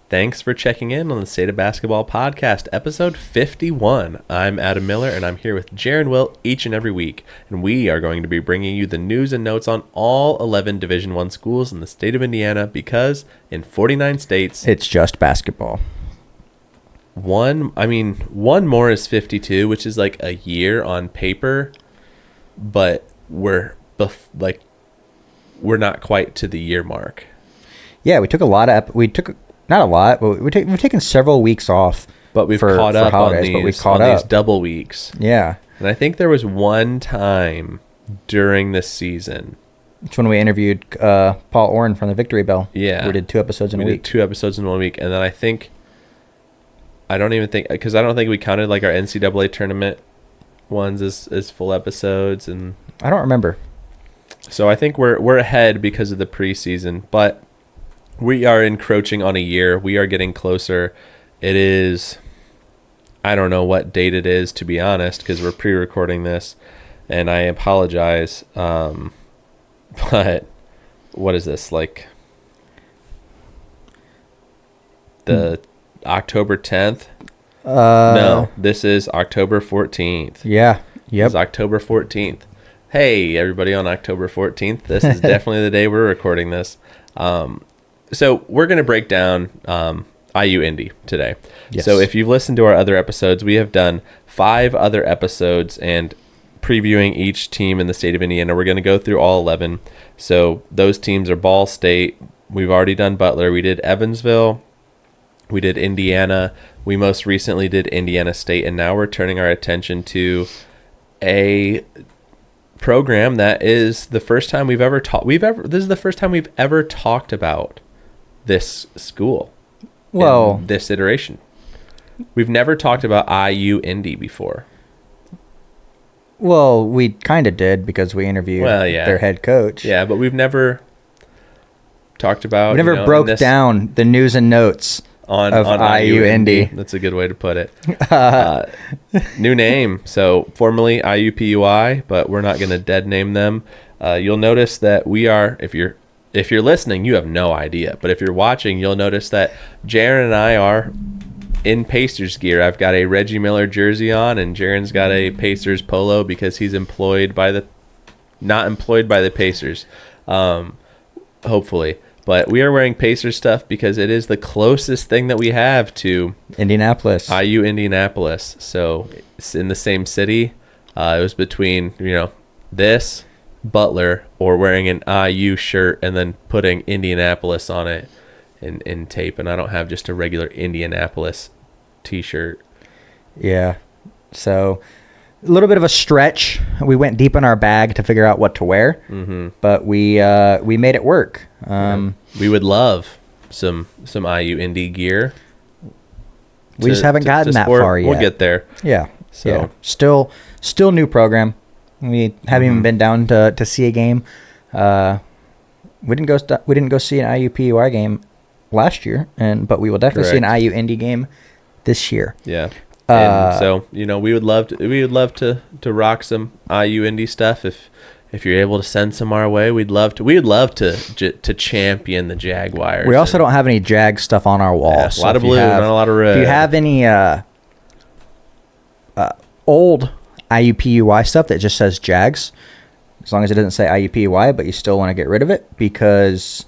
Thanks for checking in on the State of Basketball podcast, episode 51. I'm Adam Miller, and I'm here with Jaren Wilt each and every week, and we are going to be bringing you the news and notes on all 11 Division I schools in the state of Indiana, because in 49 states, it's just basketball. One more is 52, which is like a year on paper, but we're not quite to the year mark. Yeah, we took not a lot, but we've taken several weeks off. But we've caught up on these double weeks. Yeah. And I think there was one time during this season. It's when we interviewed Paul Oren from the Victory Bell. Yeah. We did 2 episodes in a week. We did 2 episodes in 1 week. And then I don't think we counted like our NCAA tournament ones as full episodes. And I don't remember. So I think we're ahead because of the preseason. But we are encroaching on a year. We are getting closer. It is, I don't know what date it is, to be honest, because we're pre-recording this, and I apologize. But what is this, like the October 10th? No, this is October 14th. Yeah. Yep. It's October 14th. Hey, everybody, on October 14th. This is definitely the day we're recording this. So we're going to break down IU-Indy today. Yes. So if you've listened to our other episodes, we have done 5 other episodes and previewing each team in the state of Indiana. We're going to go through all 11. So those teams are Ball State. We've already done Butler. We did Evansville. We did Indiana. We most recently did Indiana State. And now we're turning our attention to a program that is the first time this is the first time we've ever talked about this school. Well, in this iteration. We've never talked about IU-Indy before. Well, we kind of did because we interviewed their head coach. Yeah, but we've never talked about... We never broke down the news and notes on IU-Indy. That's a good way to put it. New name. So formerly IUPUI, but we're not going to dead name them. You'll notice that we are, if you're listening, you have no idea. But if you're watching, you'll notice that Jaren and I are in Pacers gear. I've got a Reggie Miller jersey on, and Jaren's got a Pacers polo because he's not employed by the Pacers, hopefully. But we are wearing Pacers stuff because it is the closest thing that we have to Indianapolis. IU-Indianapolis. So it's in the same city. It was between, this, Butler, or wearing an IU shirt and then putting Indianapolis on it in tape. And I don't have just a regular Indianapolis t-shirt. Yeah. So a little bit of a stretch. We went deep in our bag to figure out what to wear, but we made it work. We would love some IU-Indy gear. We just haven't gotten that far yet. We'll get there. Yeah. So yeah. Still new program. We haven't even been down to see a game. We didn't go see an IUPUI game last year, but we will definitely see an IU-Indy game this year. Yeah. And so we would love to rock some IU-Indy stuff. If you're able to send some our way, we'd love to champion the Jaguars. We also don't have any Jag stuff on our wall. Yeah, a lot of blue, not a lot of red. If you have any old IUPUI stuff that just says Jags, as long as it doesn't say IUPUI, but you still want to get rid of it because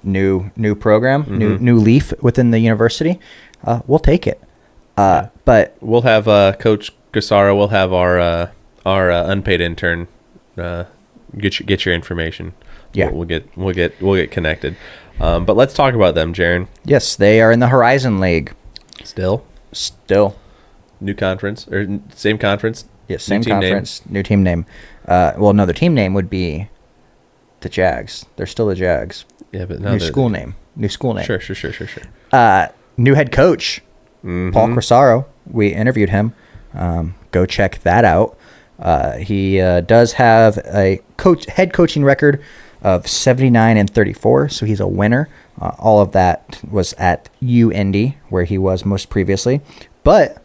new program, new leaf within the university, we'll take it. But we'll have Coach Gasara. We'll have our unpaid intern get your information. Yeah, we'll get connected. But let's talk about them, Jaren. Yes, they are in the Horizon League. Still. New conference or same conference? Yes, same conference. New team name. Well, no, their team name would be the Jags. They're still the Jags. Yeah, but new school name. Sure. New head coach, Paul Crosaro. We interviewed him. Go check that out. He does have a head coaching record of 79-34, so he's a winner. All of that was at IU-Indy, where he was most previously. But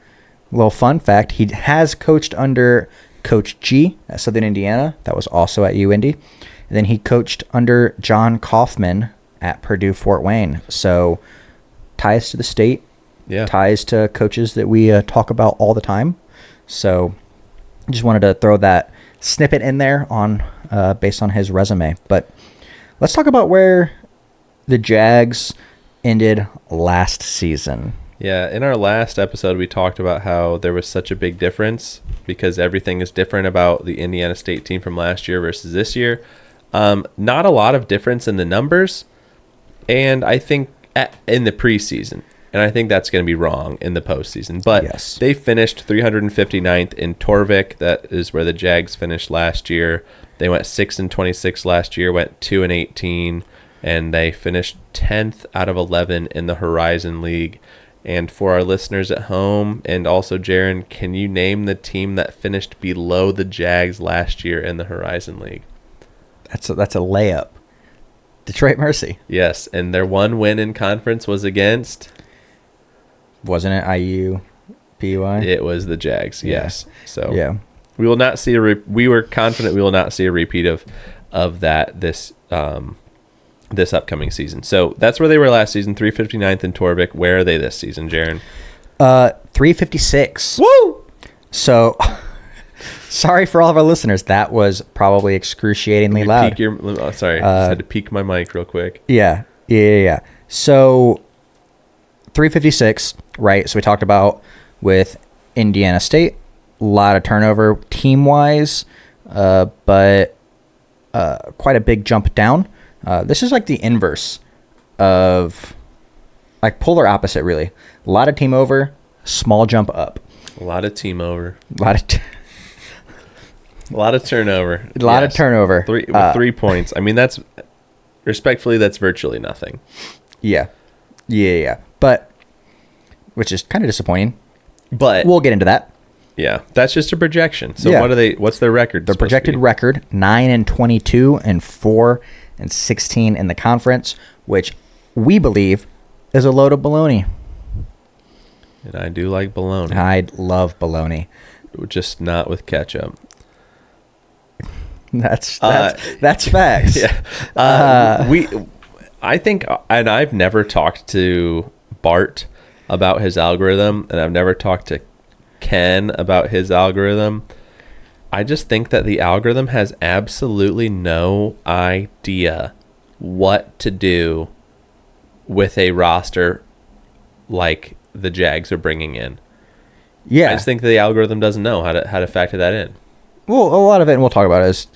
little fun fact, he has coached under Coach G at Southern Indiana. That was also at IU-Indy. And then he coached under John Kaufman at Purdue Fort Wayne. So ties to the state, ties to coaches that we talk about all the time. So just wanted to throw that snippet in there on based on his resume. But let's talk about where the Jags ended last season. Yeah, in our last episode, we talked about how there was such a big difference because everything is different about the Indiana State team from last year versus this year. Not a lot of difference in the numbers, and I think in the preseason, and I think that's going to be wrong in the postseason. But they finished 359th in Torvik. That is where the Jags finished last year. They went 6-26 last year, went 2-18, and they finished 10th out of 11 in the Horizon League. And for our listeners at home, and also Jaren, can you name the team that finished below the Jags last year in the Horizon League? That's a layup. Detroit Mercy. Yes, and their one win in conference was against? Wasn't it IU-PUI? It was the Jags, yes. So we will not see we were confident we will not see a repeat of that this upcoming season. So that's where they were last season, 359th in Torvik. Where are they this season, Jaren? 356. Woo! So, sorry for all of our listeners. That was probably excruciatingly loud. Sorry, I just had to peek my mic real quick. Yeah. So, 356, right? So we talked about with Indiana State, a lot of turnover team-wise, but quite a big jump down. This is like the inverse of, like polar opposite, really. A lot of team over, small jump up. A lot of team over. A lot of turnover. A lot of turnover. 3 points. I mean, that's virtually nothing. Yeah. But, which is kind of disappointing. But we'll get into that. Yeah, that's just a projection. So what's their record? Their projected record, 9-22 and 4-16 in the conference, which we believe is a load of baloney. And I do like bologna. I love bologna. Just not with ketchup. That's facts. Yeah. I think, and I've never talked to Bart about his algorithm, and I've never talked to Ken about his algorithm. I just think that the algorithm has absolutely no idea what to do with a roster like the Jags are bringing in. Yeah, I just think the algorithm doesn't know how to factor that in. Well, a lot of it, and we'll talk about it, is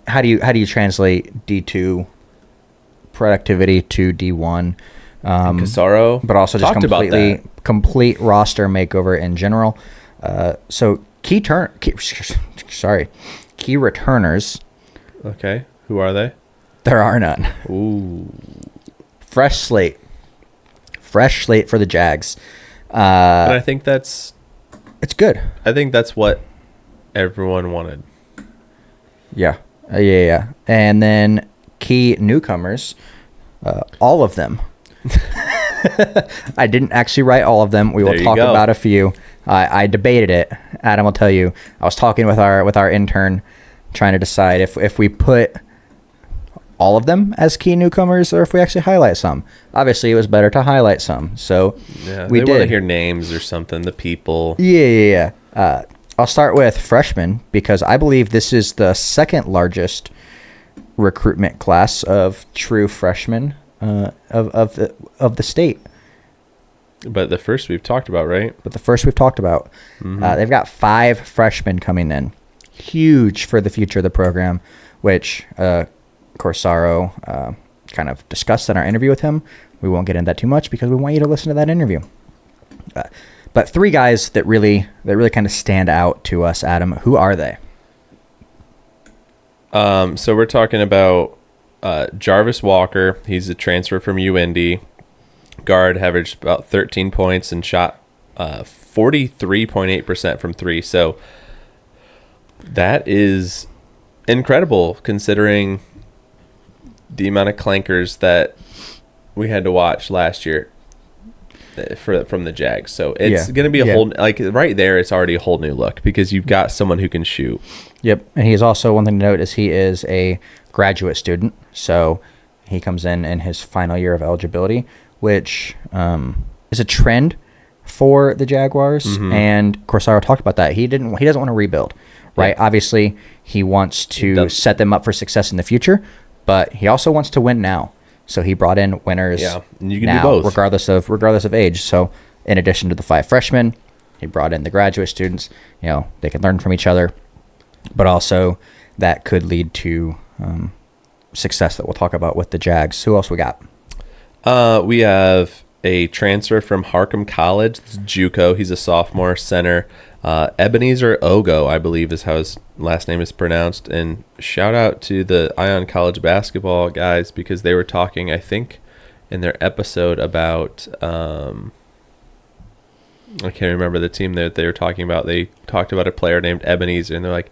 how do you translate D2 productivity to D1? Casaro, but also just complete roster makeover in general. So key returners. Okay, who are they? There are none. Ooh, fresh slate for the Jags. And I think it's good. I think that's what everyone wanted. Yeah. And then key newcomers, all of them. I didn't actually write all of them. We will talk about a few. I debated it. Adam will tell you. I was talking with our intern, trying to decide if we put all of them as key newcomers or if we actually highlight some. Obviously, it was better to highlight some. So we did. Want to hear names or something. The people. Yeah. I'll start with freshmen because I believe this is the second largest recruitment class of true freshmen of the state. But the first we've talked about, right? Mm-hmm. They've got 5 freshmen coming in. Huge for the future of the program, which Corsaro kind of discussed in our interview with him. We won't get into that too much because we want you to listen to that interview. But 3 guys that really kind of stand out to us, Adam. Who are they? So we're talking about Jarvis Walker. He's a transfer from IU-Indy. Guard, averaged about 13 points and shot 43.8% from 3. So that is incredible considering the amount of clankers that we had to watch last year. from the Jags. So it's going to be a whole, like right there, it's already a whole new look because you've got someone who can shoot. Yep. And he's also, one thing to note is he is a graduate student. So he comes in his final year of eligibility, which is a trend for the Jaguars. Mm-hmm. And Corsaro talked about that. He doesn't want to rebuild, right? Yeah. Obviously, he wants to set them up for success in the future, but he also wants to win now. So he brought in winners and you can now, do both. regardless of age. So in addition to the 5 freshmen, he brought in the graduate students. They can learn from each other, but also that could lead to success that we'll talk about with the Jags. Who else we got? We have a transfer from Harcum College. It's JUCO. He's a sophomore center. Ebenezer Ogo, I believe, is how his last name is pronounced. And shout out to the Ion College basketball guys because they were talking, I think, in their episode about I can't remember the team that they were talking about. They talked about a player named Ebenezer, and they're like,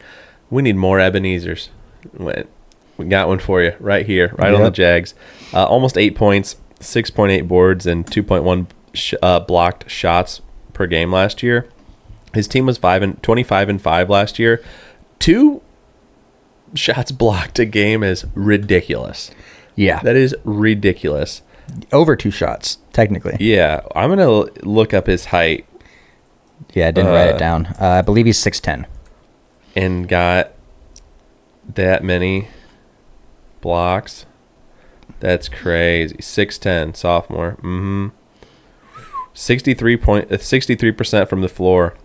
"We need more Ebenezers." We got one for you right here, right on the Jags. Almost 8 points, 6.8 boards, and 2.1 blocked shots per game last year. His team was 25-5 last year. 2 shots blocked a game is ridiculous. Yeah. That is ridiculous. Over 2 shots, technically. Yeah. I'm going to look up his height. Yeah, I didn't write it down. I believe he's 6'10". And got that many blocks. That's crazy. 6'10", sophomore. Mm-hmm. 63% from the floor.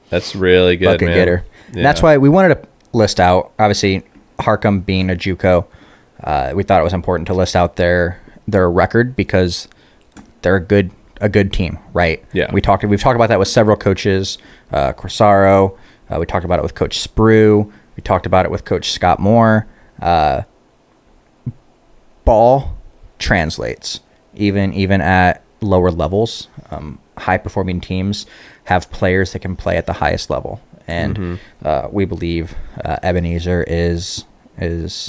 That's really good, bucket man. Getter. Yeah. That's why we wanted to list out, obviously, Harcum being a JUCO. We thought it was important to list out their record because they're a good team, right? Yeah. We've talked about that with several coaches, Corsaro. We talked about it with Coach Sprue. We talked about it with Coach Scott Moore. Ball translates even at lower levels. High performing teams have players that can play at the highest level, and we believe Ebenezer is an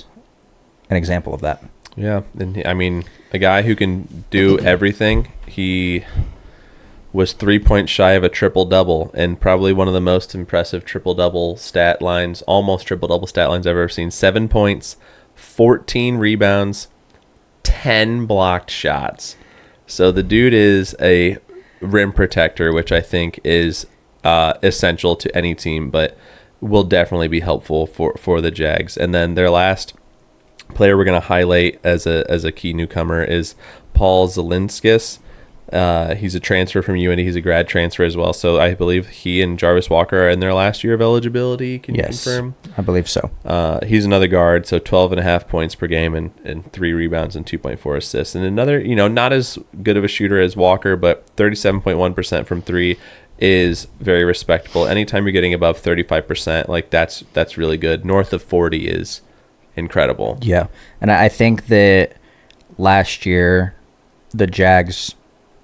example of that. Yeah, and I mean, a guy who can do everything. He was 3 points shy of a triple-double, and probably one of the most impressive triple-double stat lines, almost triple-double stat lines I've ever seen. 7 points, 14 rebounds, 10 blocked shots. So the dude is a rim protector, which I think is essential to any team, but will definitely be helpful for the Jags. And then their last player we're going to highlight as a key newcomer is Paul Zelinskis. He's a transfer from UIndy. He's a grad transfer as well. So I believe he and Jarvis Walker are in their last year of eligibility. Can you confirm? I believe so. He's another guard, so 12.5 points per game and 3 rebounds and 2.4 assists. And another, not as good of a shooter as Walker, but 37.1% from 3 is very respectable. Anytime you're getting above 35%, like that's really good. North of 40 is incredible. Yeah. And I think that last year the Jags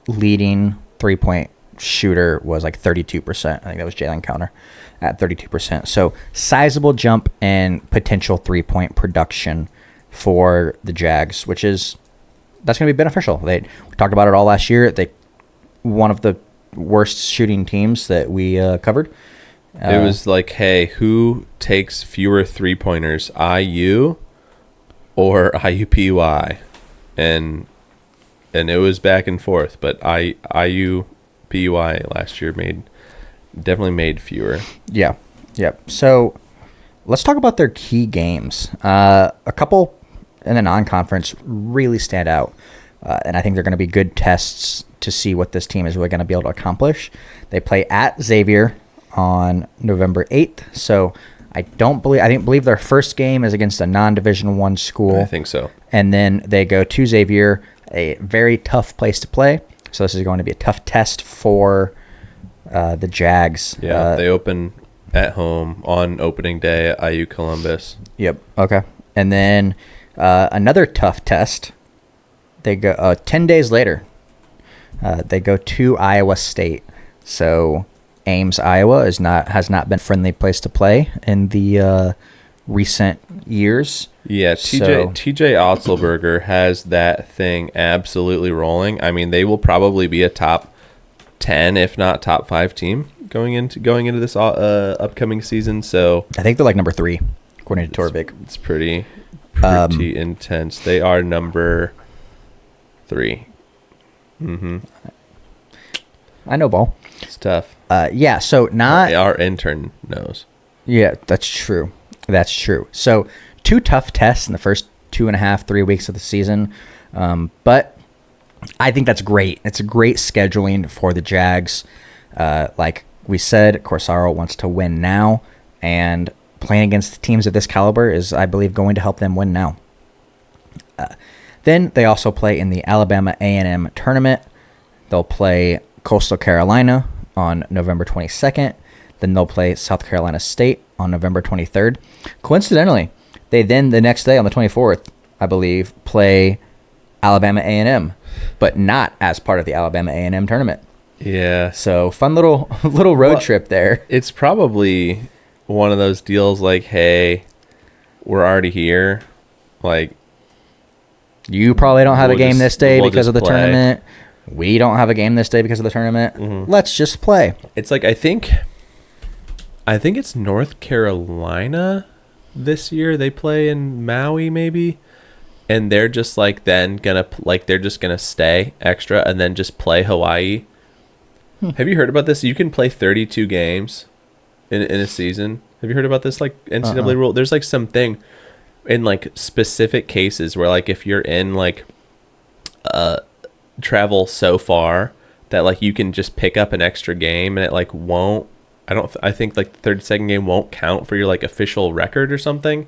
leading 3-point shooter was like 32%. I think that was Jalen Counter at 32%. So sizable jump in potential 3-point production for the Jags, that's going to be beneficial. We talked about it all last year. One of the worst shooting teams that we covered. It was like, hey, who takes fewer 3-pointers, IU or IUPUI? And it was back and forth, but IUPUI last year definitely made fewer. Yeah. So let's talk about their key games. A couple in the non-conference really stand out, and I think they're going to be good tests to see what this team is really going to be able to accomplish. They play at Xavier on November 8th, so I believe their first game is against a non-Division I school. I think so. And then they go to Xavier, a very tough place to play. So this is going to be a tough test for the Jags. Yeah, they open at home on opening day at IU Columbus. Yep. Okay. And then another tough test. They go 10 days later. They go to Iowa State. So Ames, Iowa has not been a friendly place to play in the recent years. Yeah, TJ Otzelberger has that thing absolutely rolling. I mean, they will probably be a top 10, if not top 5 team going into this upcoming season. So I think they're like number 3 according to Torvik. It's pretty intense. They are number 3. I know ball. It's tough. Yeah, so not our intern knows. Yeah, that's true. That's true. So 2 tough tests in the first 2.5-3 weeks of the season, but I think that's great. It's a great scheduling for the Jags. Like we said, Corsaro wants to win now, and playing against teams of this caliber is, I believe, going to help them win now. Then they also play in the Alabama A&M tournament. They'll play Coastal Carolina on November 22nd. Then they'll play South Carolina State on November 23rd. Coincidentally, they then the next day on the 24th, I believe, play Alabama A&M, but not as part of the Alabama A&M tournament. Yeah. So fun little road trip there. It's probably one of those deals like, hey, we're already here. Like, you probably don't have a game this day because of the tournament. We don't have a game this day because of the tournament. Mm-hmm. Let's just play. It's like I think it's North Carolina this year. They play in Maui maybe, and they're just like then they're just gonna stay extra and then just play Hawaii. Have you heard about this? You can play 32 games in a season. Have you heard about this like NCAA rule? There's like something in like specific cases where like if you're in like travel so far that like you can just pick up an extra game and it like won't. I think like the 32nd game won't count for your like official record or something.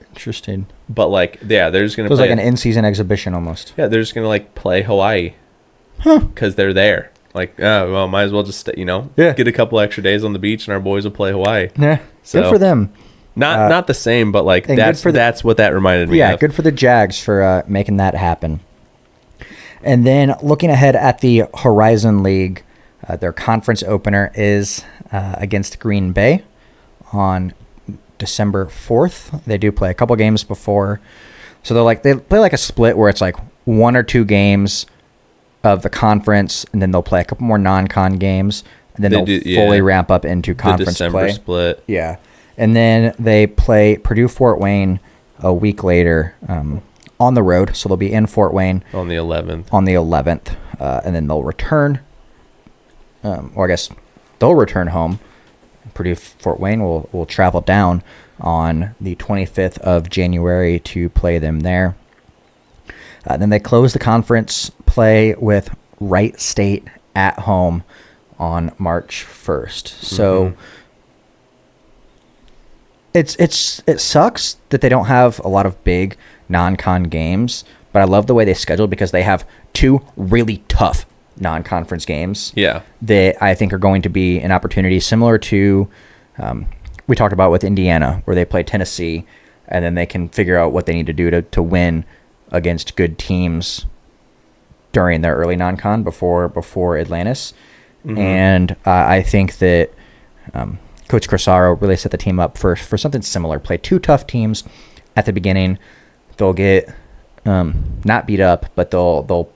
Interesting. But like they're just gonna. So it's like an in-season exhibition almost. Yeah, they're just gonna like play Hawaii, because they're there. Like, well, might as well just get a couple extra days on the beach and our boys will play Hawaii. Yeah, so, good for them. Not the same, but like that's what that reminded me of. Yeah, good for the Jags for making that happen. And then looking ahead at the Horizon League, their conference opener is against Green Bay on December 4th. They do play a couple games before. So they play like a split where it's like 1 or 2 games of the conference, and then they'll play a couple more non-con games, and then they'll fully ramp up into conference the December play. Split. Yeah. And then they play Purdue-Fort Wayne a week later on the road. So they'll be in Fort Wayne. On the 11th. And then they'll return. Or I guess they'll return home. Purdue-Fort Wayne will travel down on the 25th of January to play them there. Then they close the conference play with Wright State at home on March 1st. So it sucks that they don't have a lot of big non-con games, but I love the way they scheduled because they have 2 really tough non-conference games. Yeah, that I think are going to be an opportunity similar to we talked about with Indiana, where they play Tennessee, and then they can figure out what they need to do to win against good teams during their early non-con before Atlantis. And I think that Coach Corsaro really set the team up for something similar. Play 2 tough teams at the beginning. They'll get not beat up, but they'll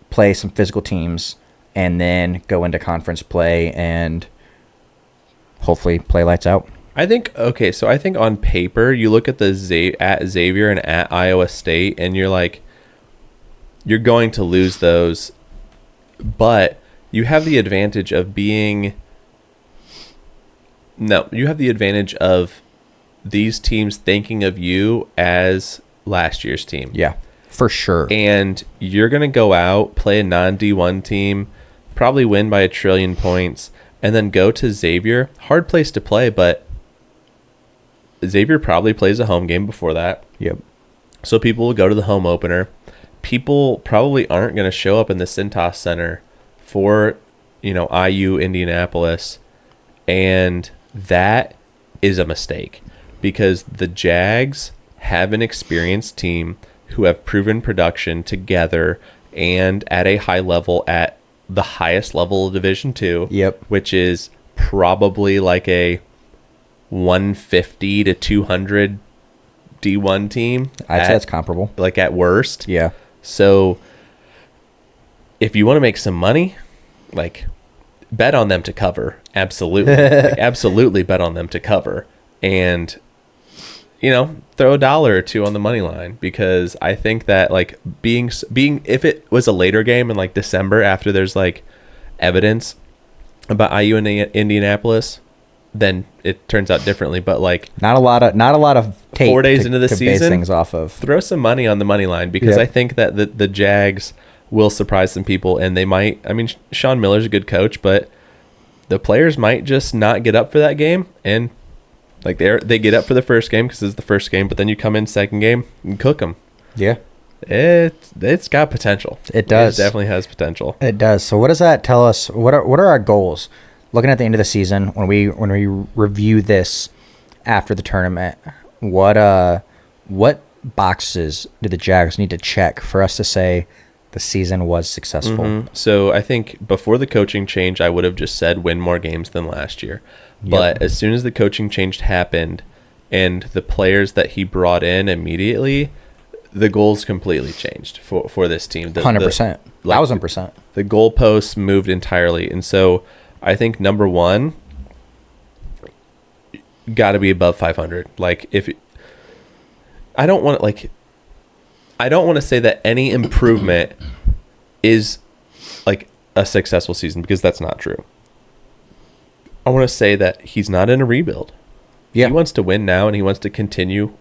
play some physical teams and then go into conference play and hopefully play lights out. I think on paper, you look at at Xavier and at Iowa State, and you're like, you're going to lose those, but you have the advantage of these teams thinking of you as last year's team. Yeah, for sure. And you're going to go out, play a non-D1 team, probably win by 1 trillion points, and then go to Xavier. Hard place to play, but Xavier probably plays a home game before that. Yep. So people will go to the home opener. People probably aren't going to show up in the Cintas Center for, IU-Indianapolis. And that is a mistake because the Jags have an experienced team who have proven production together and at a high level at the highest level of Division II. Yep. Which is probably like a 150 to 200 D1 team. I'd say it's comparable. Like at worst. Yeah. So if you want to make some money, like bet on them to cover. Absolutely. Like, absolutely bet on them to cover. And, throw $1 or $2 on the money line, because I think that like being if it was a later game in like December after there's like evidence about IU and Indianapolis, then it turns out differently. But like not a lot of tape 4 days into the season, base things off of. Throw some money on the money line, because I think that the Jags will surprise some people, and they might. I mean, Sean Miller's a good coach, but the players might just not get up for that game, and like they get up for the first game because it's the first game, but then you come in second game and cook them. Yeah, it's got potential. It does. It definitely has potential. It does. So what does that tell us? What are our goals? Looking at the end of the season, when we review this after the tournament, what boxes do the Jags need to check for us to say the season was successful? Mm-hmm. So I think before the coaching change, I would have just said win more games than last year. But as soon as the coaching change happened and the players that he brought in immediately, the goals completely changed for this team. 100%. 1,000%. The goalposts moved entirely. And so I think number one, got to be above 500. Like I don't want to say that any improvement is like a successful season, because that's not true. I want to say that he's not in a rebuild. Yeah. He wants to win now, and he wants to continue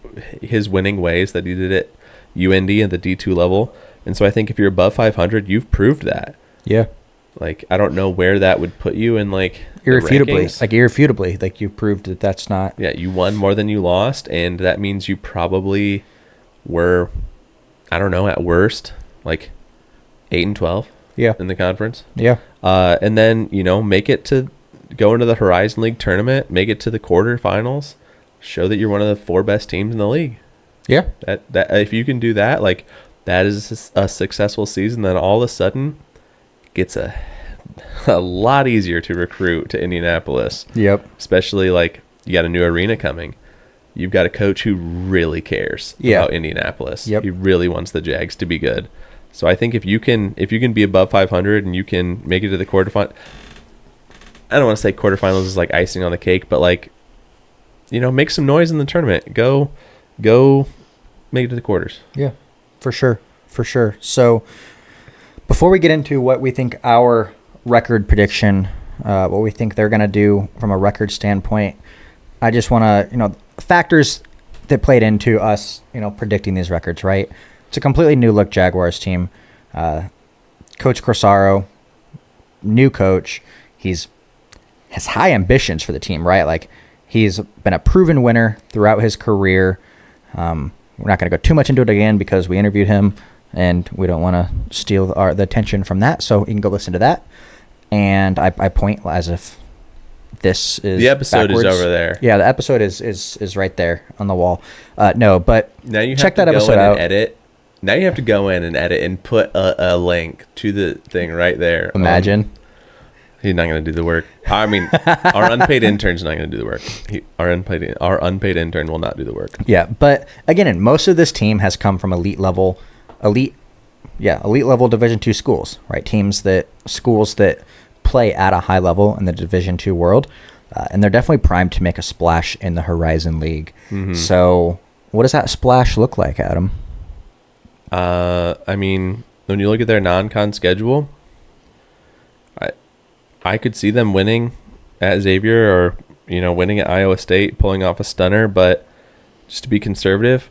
his winning ways that he did at IU-Indy at the D2 level. And so I think if you're above 500, you've proved that. Yeah. Like, I don't know where that would put you in, like, irrefutably. Like, you proved that that's not. Yeah, you won more than you lost, and that means you probably were, I don't know, at worst, like 8-12. Yeah. In the conference. Yeah. And then, make it to go into the Horizon League tournament, make it to the quarterfinals, show that you're one of the 4 best teams in the league. Yeah. That if you can do that, like, that is a successful season. Then all of a sudden gets a lot easier to recruit to Indianapolis. Yep. Especially like you got a new arena coming. You've got a coach who really cares about Indianapolis. Yep. He really wants the Jags to be good. So I think if you can be above 500 and you can make it to the quarterfinal, I don't want to say quarterfinals is like icing on the cake, but like, make some noise in the tournament. Go make it to the quarters. Yeah, for sure. So before we get into what we think our record prediction, what we think they're going to do from a record standpoint, I just want to, factors that played into us, predicting these records, right? It's a completely new look Jaguars team. Coach Corsaro, new coach. He's has high ambitions for the team, right? Like, he's been a proven winner throughout his career. We're not going to go too much into it again because we interviewed him, and we don't want to steal the attention from that. So you can go listen to that. And I point as if this is the episode backwards. Is over there. Yeah, the episode is right there on the wall. No, but now you check have that to episode go in out. And edit. Now you have to go in and edit and put a link to the thing right there. Imagine. He's not going to do the work. I mean, our unpaid intern's not going to do the work. Our unpaid intern will not do the work. Yeah, but again, most of this team has come from elite level Division II schools, right? Schools that play at a high level in the Division II world, and they're definitely primed to make a splash in the Horizon League. Mm-hmm. So, what does that splash look like, Adam? I mean, when you look at their non-con schedule, I could see them winning at Xavier or, winning at Iowa State, pulling off a stunner. But just to be conservative,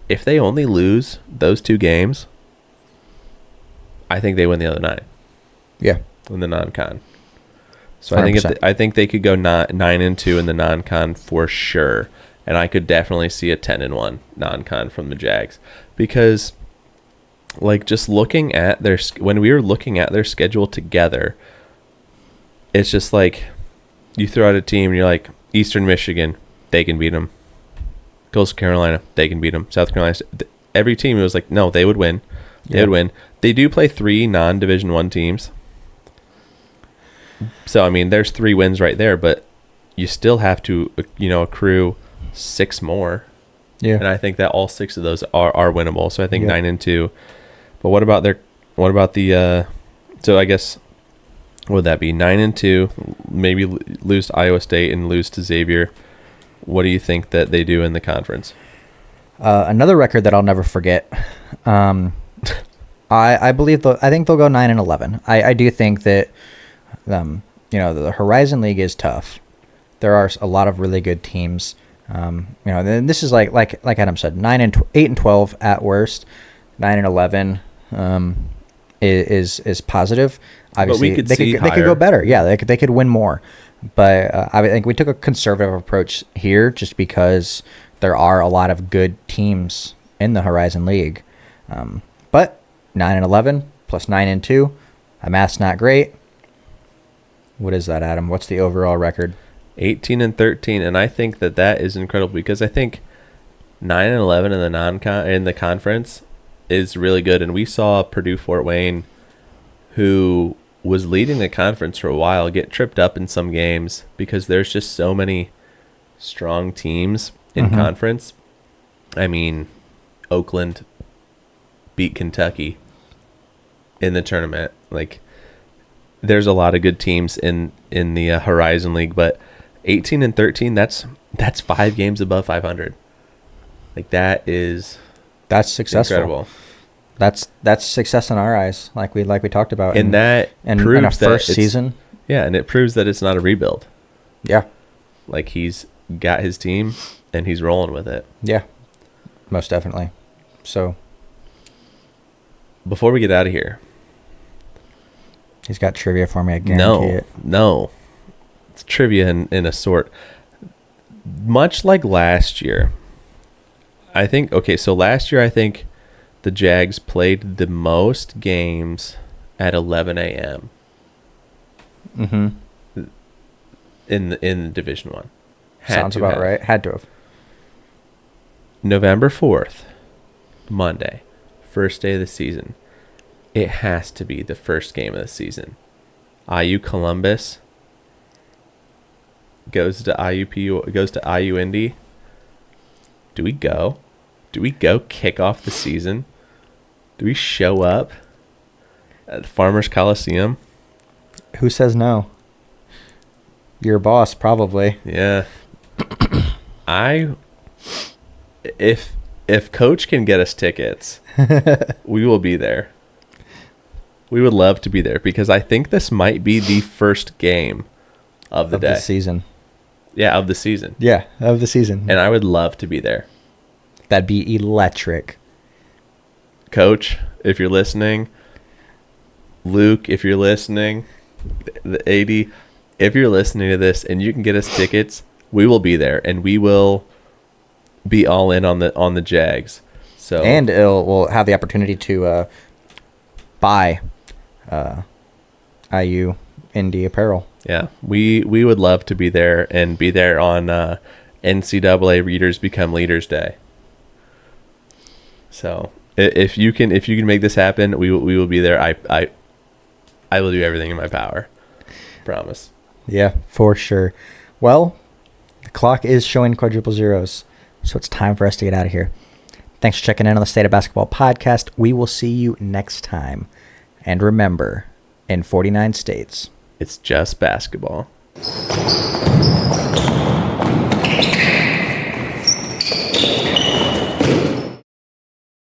if they only lose those 2 games, I think they win the other 9. Yeah. In the non-con. So I think they could go 9-2 in the non-con for sure. And I could definitely see a 10-1 non-con from the Jags. Because, like, just looking at when we were looking at their schedule together, it's just like you throw out a team and you're like, Eastern Michigan, they can beat them. Coastal Carolina, they can beat them. South Carolina, every team, it was like, no, they would win. They would win. They do play 3 non-Division I teams. So, I mean, there's 3 wins right there, but you still have to, accrue 6 more. Yeah. And I think that all 6 of those are winnable. So I think 9-2. But what about the so I guess would that be 9-2? Maybe lose to Iowa State and lose to Xavier. What do you think that they do in the conference? Another record that I'll never forget. I believe I think they'll go 9-11. I do think that the Horizon League is tough. There are a lot of really good teams. And this is like Adam said, 8-12 at worst. 9-11 is positive. Obviously, they could go better. Yeah, they could win more. But I think we took a conservative approach here, just because there are a lot of good teams in the Horizon League. But 9-11 plus 9-2, my math's not great. What is that, Adam? What's the overall record? 18-13, and I think that is incredible, because I think 9-11 in the conference is really good. And we saw Purdue Fort Wayne, who was leading the conference for a while, get tripped up in some games because there's just so many strong teams in conference. I mean, Oakland beat Kentucky in the tournament. Like, there's a lot of good teams in the Horizon League, but 18-13, that's 5 games above 500. Like, that's successful. Incredible. That's success in our eyes, like we talked about. And that proves in our first season. Yeah, and it proves that it's not a rebuild. Yeah. Like, he's got his team and he's rolling with it. Yeah. Most definitely. So before we get out of here, he's got trivia for me, I guarantee it. No. It's trivia in a sort. Much like last year. Last year I think the Jags played the most games at 11 a.m. In the Division I. Sounds about right. Had to have. November 4th, Monday, first day of the season. It has to be the first game of the season. IU Columbus goes to IU-Indy. Do we go? Do we go kick off the season? Do we show up at the Farmers Coliseum? Who says no? Your boss, probably. Yeah. If Coach can get us tickets, we will be there. We would love to be there, because I think this might be the first game of the season. Yeah, of the season. Yeah, of the season. And I would love to be there. That'd be electric. Coach, if you're listening, Luke, if you're listening, the AD, if you're listening to this and you can get us tickets, we will be there, and we will be all in on the Jags. So, and we'll have the opportunity to buy IU-Indy apparel. Yeah, we would love to be there, and be there on NCAA Readers Become Leaders Day. So if you can make this happen, we will be there. I will do everything in my power. Promise. Yeah, for sure. Well, the clock is showing quadruple zeros, so it's time for us to get out of here. Thanks for checking in on the State of Basketball podcast. We will see you next time. And remember, in 49 states, it's just basketball.